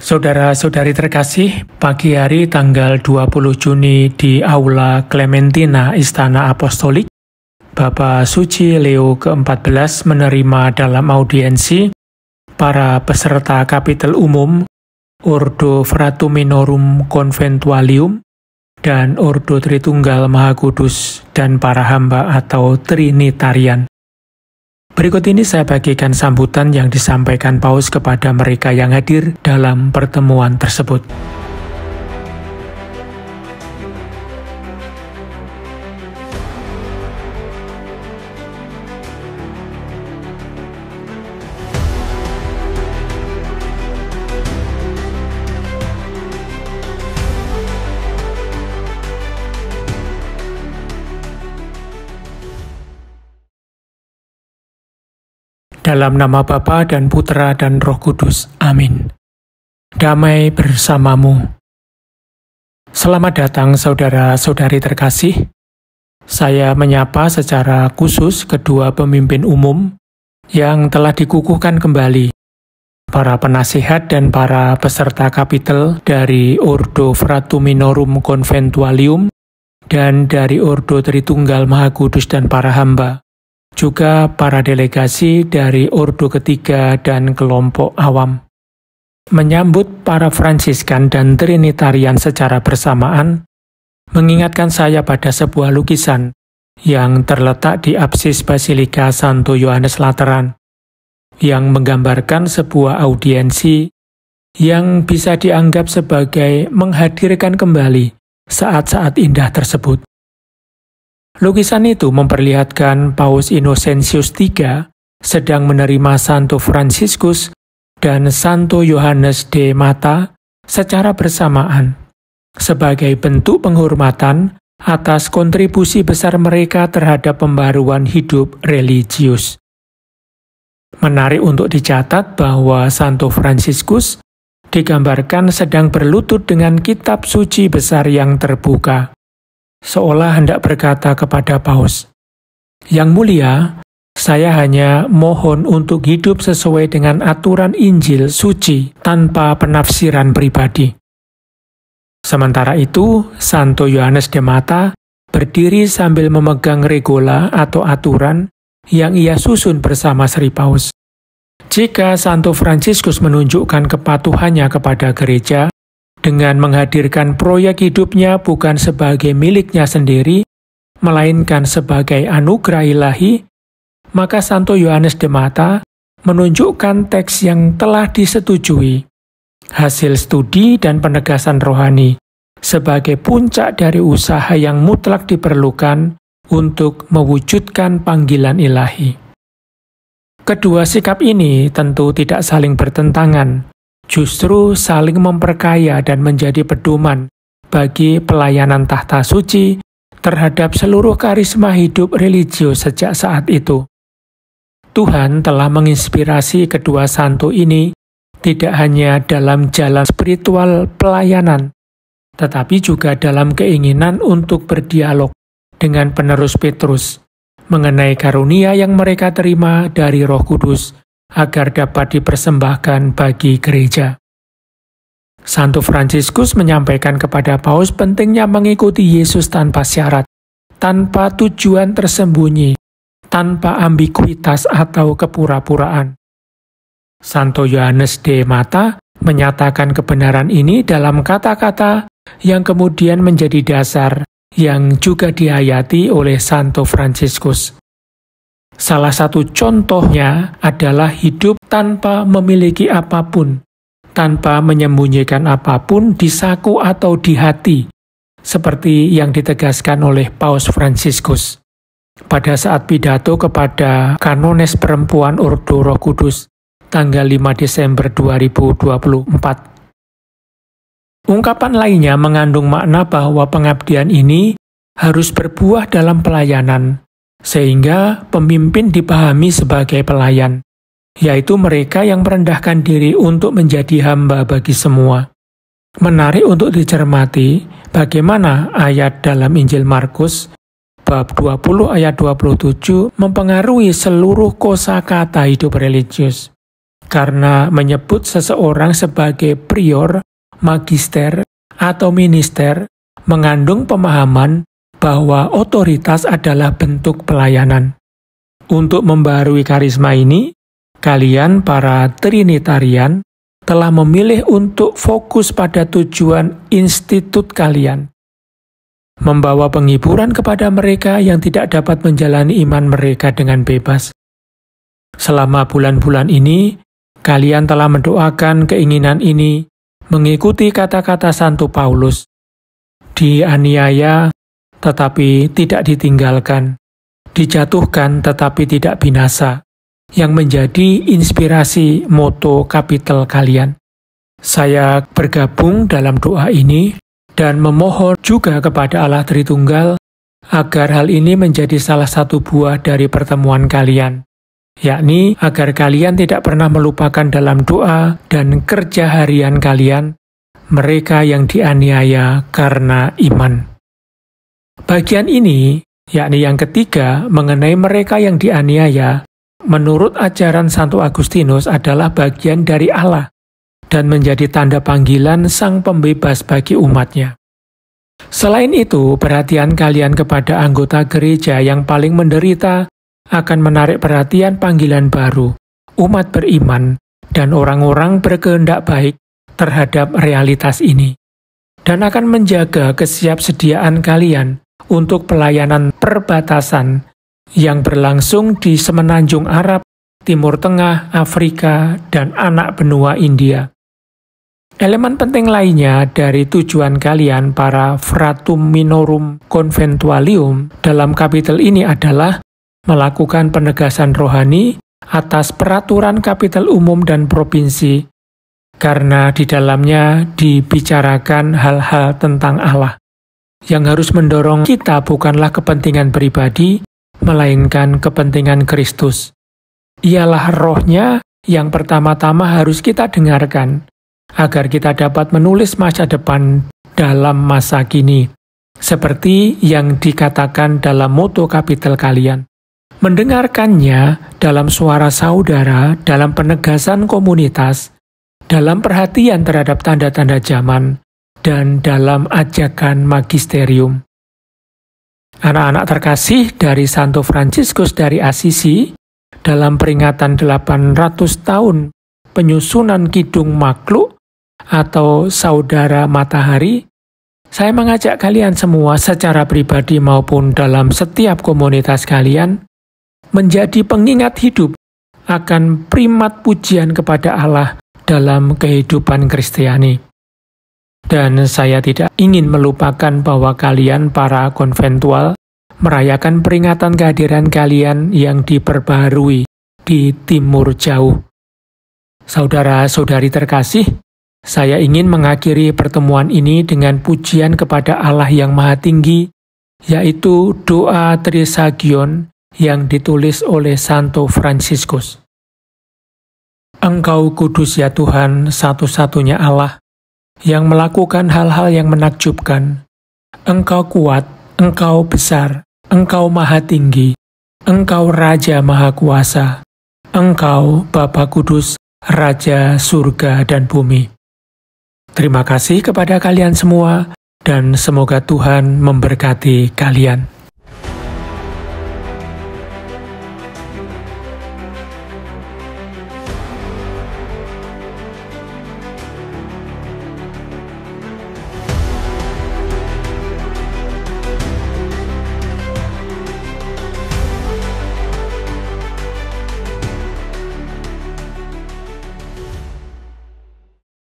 Saudara-saudari terkasih, pagi hari tanggal 20 Juni di Aula Clementina Istana Apostolik, Bapa Suci Leo ke-14 menerima dalam audiensi para peserta kapitel umum Ordo Fratuminorum Conventualium dan Ordo Tritunggal Maha Kudus dan para hamba atau Trinitarian. Berikut ini saya bagikan sambutan yang disampaikan Paus kepada mereka yang hadir dalam pertemuan tersebut. Dalam nama Bapa dan Putra dan Roh Kudus. Amin. Damai bersamamu. Selamat datang saudara-saudari terkasih. Saya menyapa secara khusus kedua pemimpin umum yang telah dikukuhkan kembali, para penasihat dan para peserta kapitel dari Ordo Fratuminorum Conventualium dan dari Ordo Tritunggal Maha Kudus dan para hamba, juga para delegasi dari Ordo Ketiga dan kelompok awam. Menyambut para Fransiskan dan Trinitarian secara bersamaan, mengingatkan saya pada sebuah lukisan yang terletak di apsis Basilika Santo Yohanes Lateran, yang menggambarkan sebuah audiensi yang bisa dianggap sebagai menghadirkan kembali saat-saat indah tersebut. Lukisan itu memperlihatkan Paus Innocentius III sedang menerima Santo Fransiskus dan Santo Yohanes de Mata secara bersamaan sebagai bentuk penghormatan atas kontribusi besar mereka terhadap pembaruan hidup religius. Menarik untuk dicatat bahwa Santo Fransiskus digambarkan sedang berlutut dengan kitab suci besar yang terbuka, seolah hendak berkata kepada Paus, "Yang mulia, saya hanya mohon untuk hidup sesuai dengan aturan Injil suci tanpa penafsiran pribadi." Sementara itu, Santo Yohanes de Mata berdiri sambil memegang regola atau aturan yang ia susun bersama Sri Paus. Jika Santo Fransiskus menunjukkan kepatuhannya kepada gereja dengan menghadirkan proyek hidupnya bukan sebagai miliknya sendiri, melainkan sebagai anugerah ilahi, maka Santo Yohanes de Mata menunjukkan teks yang telah disetujui, hasil studi dan penegasan rohani, sebagai puncak dari usaha yang mutlak diperlukan untuk mewujudkan panggilan ilahi. Kedua sikap ini tentu tidak saling bertentangan, justru saling memperkaya dan menjadi pedoman bagi pelayanan tahta suci terhadap seluruh karisma hidup religius sejak saat itu. Tuhan telah menginspirasi kedua santo ini tidak hanya dalam jalan spiritual pelayanan, tetapi juga dalam keinginan untuk berdialog dengan penerus Petrus mengenai karunia yang mereka terima dari Roh Kudus agar dapat dipersembahkan bagi gereja. Santo Fransiskus menyampaikan kepada Paus pentingnya mengikuti Yesus tanpa syarat, tanpa tujuan tersembunyi, tanpa ambiguitas atau kepura-puraan. Santo Yohanes de Mata menyatakan kebenaran ini dalam kata-kata yang kemudian menjadi dasar yang juga dihayati oleh Santo Fransiskus. Salah satu contohnya adalah hidup tanpa memiliki apapun, tanpa menyembunyikan apapun di saku atau di hati, seperti yang ditegaskan oleh Paus Fransiskus pada saat pidato kepada kanones perempuan Ordo Roh Kudus, tanggal 5 Desember 2024. Ungkapan lainnya mengandung makna bahwa pengabdian ini harus berbuah dalam pelayanan, sehingga pemimpin dipahami sebagai pelayan, yaitu mereka yang merendahkan diri untuk menjadi hamba bagi semua. Menarik untuk dicermati bagaimana ayat dalam Injil Markus bab 20 ayat 27 mempengaruhi seluruh kosakata hidup religius. karena menyebut seseorang sebagai prior, magister, atau minister mengandung pemahaman bahwa otoritas adalah bentuk pelayanan. Untuk membarui karisma ini, kalian para Trinitarian telah memilih untuk fokus pada tujuan institut kalian, membawa penghiburan kepada mereka yang tidak dapat menjalani iman mereka dengan bebas. Selama bulan-bulan ini, kalian telah mendoakan keinginan ini mengikuti kata-kata Santo Paulus, dianiaya tetapi tidak ditinggalkan, dijatuhkan tetapi tidak binasa, yang menjadi inspirasi moto kapitel kalian. Saya bergabung dalam doa ini dan memohon juga kepada Allah Tritunggal agar hal ini menjadi salah satu buah dari pertemuan kalian, yakni agar kalian tidak pernah melupakan dalam doa dan kerja harian kalian mereka yang dianiaya karena iman. Bagian ini, yakni yang ketiga, mengenai mereka yang dianiaya, menurut ajaran Santo Agustinus adalah bagian dari Allah dan menjadi tanda panggilan Sang Pembebas bagi umatnya. Selain itu, perhatian kalian kepada anggota gereja yang paling menderita akan menarik perhatian panggilan baru, umat beriman, dan orang-orang berkehendak baik terhadap realitas ini, dan akan menjaga kesiapsediaan kalian untuk pelayanan perbatasan yang berlangsung di Semenanjung Arab, Timur Tengah, Afrika, dan anak benua India. Elemen penting lainnya dari tujuan kalian para Fratum Minorum Conventualium dalam kapitel ini adalah melakukan penegasan rohani atas peraturan kapitel umum dan provinsi, karena di dalamnya dibicarakan hal-hal tentang Allah. Yang harus mendorong kita bukanlah kepentingan pribadi, melainkan kepentingan Kristus. Ialah rohnya yang pertama-tama harus kita dengarkan, agar kita dapat menulis masa depan dalam masa kini, seperti yang dikatakan dalam moto kapitel kalian. Mendengarkannya dalam suara saudara, dalam penegasan komunitas, dalam perhatian terhadap tanda-tanda zaman, dan dalam ajakan magisterium. Anak-anak terkasih dari Santo Fransiskus dari Assisi, dalam peringatan 800 tahun penyusunan Kidung Makhluk atau Saudara Matahari, saya mengajak kalian semua secara pribadi maupun dalam setiap komunitas kalian menjadi pengingat hidup akan primat pujian kepada Allah dalam kehidupan Kristiani. Dan saya tidak ingin melupakan bahwa kalian para konventual merayakan peringatan kehadiran kalian yang diperbaharui di Timur Jauh. Saudara-saudari terkasih, saya ingin mengakhiri pertemuan ini dengan pujian kepada Allah yang Maha Tinggi, yaitu doa Trisagion yang ditulis oleh Santo Fransiskus. Engkau kudus ya Tuhan, satu-satunya Allah, yang melakukan hal-hal yang menakjubkan. Engkau kuat, Engkau besar, Engkau Maha Tinggi, Engkau Raja Maha Kuasa, Engkau Bapa Kudus, Raja surga dan bumi. Terima kasih kepada kalian semua, dan semoga Tuhan memberkati kalian.